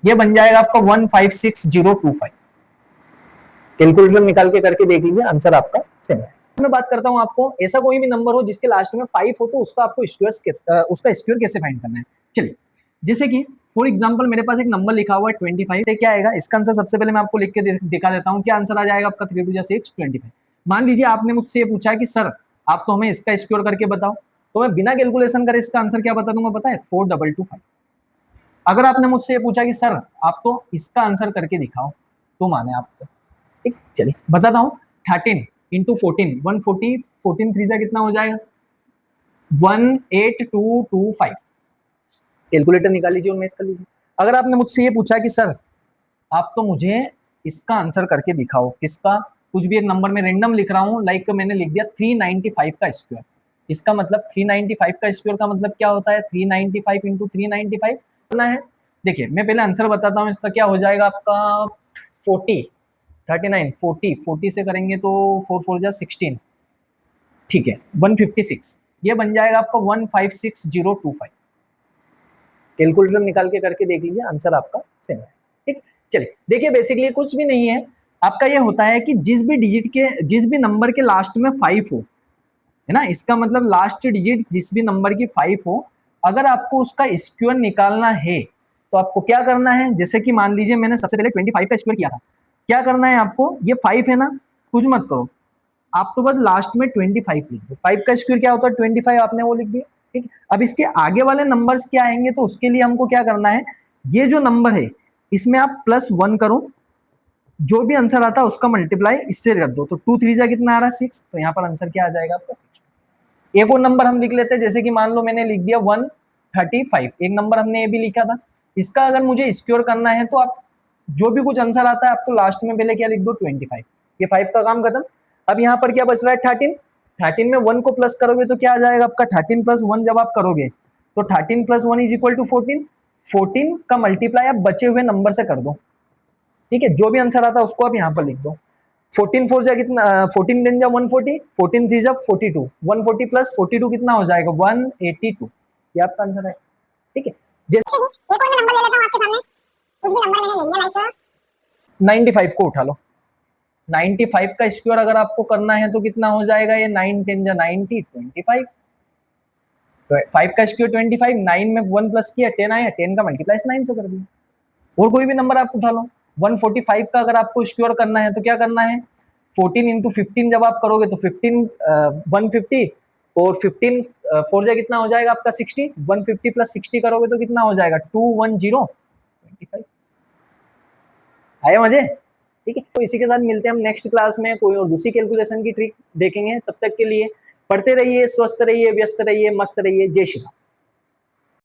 ये बन जाएगा आपका 156025। कैलकुलेटर निकाल के करके देख लीजिए, आंसर आपका सेम है। मैं बात करता हूं आपको, ऐसा कोई भी नंबर हो जिसके लास्ट में 5 हो तो उसका आपको स्क्वायर कैसे फाइंड करना है। चलिए, जैसे कि फॉर एग्जांपल मेरे पास एक नंबर लिखा हुआ है 25, क्या आएगा इसका आंसर। सबसे पहले मैं आपको लिख के दिखा देता हूं, क्या आंसर आ जाएगा आपका 3 2 6 25। मान लीजिए आपने मुझसे ये पूछा कि सर आप तो हमें इसका स्क्वायर करके बताओ, तो मैं बिना कैलकुलेशन करे इसका आंसर क्या बता दूंगा, पता है 4225। अगर आपने मुझसे ये पूछा कि सर आप तो इसका आंसर करके दिखाओ, तो माने आपको, ठीक। चलिए बताता हूँ, 13 इंटू 14, 140, 14 3 से कितना हो जाएगा 18225। कैलकुलेटर निकाल लीजिए और मैच कर लीजिए। अगर आपने मुझसे ये पूछा कि सर आप तो मुझे इसका आंसर करके दिखाओ, किसका, कुछ भी एक नंबर में रेंडम लिख रहा हूँ, लाइक मैंने लिख दिया 395 का स्क्वायर। इसका मतलब 395 का स्क्वायर का मतलब क्या होता है, 395 इंटू 395 करना है। देखिए मैं पहले आंसर बताता हूँ, इसका क्या हो जाएगा आपका 40, 39, 40, 40 से करेंगे तो 4 4 जा 16, ठीक है 156। ये बन जाएगा आपका 156025। कैलकुलेटर निकाल के करके देख लीजिए, आंसर आपका सेम है, ठीक। चलिए देखिए, बेसिकली कुछ भी नहीं है, आपका ये होता है कि जिस भी नंबर के लास्ट में 5 हो, है ना, इसका मतलब लास्ट डिजिट जिस भी नंबर की 5 हो, अगर आपको उसका स्क्वायर निकालना है तो आपको क्या करना है, जैसे कि मान लीजिए मैंने सबसे पहले 25 का स्क्वायर किया था, क्या करना है आपको, ये 5 है ना, कुछ मत करो, आप तो बस लास्ट में 25 लिख दो। 5 का स्क्वायर क्या होता है 25, आपने वो लिख दिया, ठीक। अब इसके आगे वाले नंबर्स क्या आएंगे, तो उसके लिए हमको क्या करना है, ये जो नंबर है इसमें आप +1 करो, जो भी आंसर आता है उसका मल्टीप्लाई इससे कर दो, तो 2 3 जा कितना आ रहा है 6, तो यहाँ पर आंसर क्या आ जाएगा आपका 6। एक और नंबर हम लिख लेते हैं, जैसे कि मान लो मैंने लिख दिया 135, एक नंबर हमने ये भी लिखा था, इसका अगर मुझे स्क्वायर करना है तो आप जो भी कुछ आंसर आता है आप तो लास्ट में पहले क्या लिख दो 25, ये 5 का काम खत्म। अब यहाँ पर क्या बच रहा है 13, 13 में 1 को प्लस करोगे तो क्या आ जाएगा आपका 13 + 1 जब आप करोगे तो 13 + 1 = 14, 14 का मल्टीप्लाई आप बचे हुए नंबर से कर दो, ठीक है, जो भी आंसर आता है उसको आप यहाँ पर लिख दो। 14 4 जा कितना, 14 10 जा 140, 14 3 जा 42, 140 + 42 कितना हो जाएगा 182, ये आपका आंसर है, ठीक है। जैसे एक और मैं नंबर ले लेता हूँ आपके सामने, कुछ भी नंबर मैंने ले लिया, लाइक 95 को उठा लो, 95 का स्क्वायर अगर आपको करना है तो कितना हो जाएगा, ये 9 10 जा 90, 25, तो 5 का स्क्वायर 25, 9 में 1 प्लस किया 10 आया, 10 का मल्टीप्लाई 9 से कर दिया। और कोई भी नंबर आप उठा लो, 145 का अगर आपको स्क्वायर करना है तो क्या करना है, 14 इंटू 15 जब आप करोगे तो 15 150, और 15 4 जा कितना हो जाएगा आपका 60, 150 + 60 करोगे तो कितना हो जाएगा 21025। आया मजे, ठीक है। तो इसी के साथ मिलते हैं हम नेक्स्ट क्लास में, कोई और दूसरी कैलकुलेशन की ट्रिक देखेंगे। तब तक के लिए पढ़ते रहिए, स्वस्थ रहिए, व्यस्त रहिए, मस्त रहिए। जय श्री राम।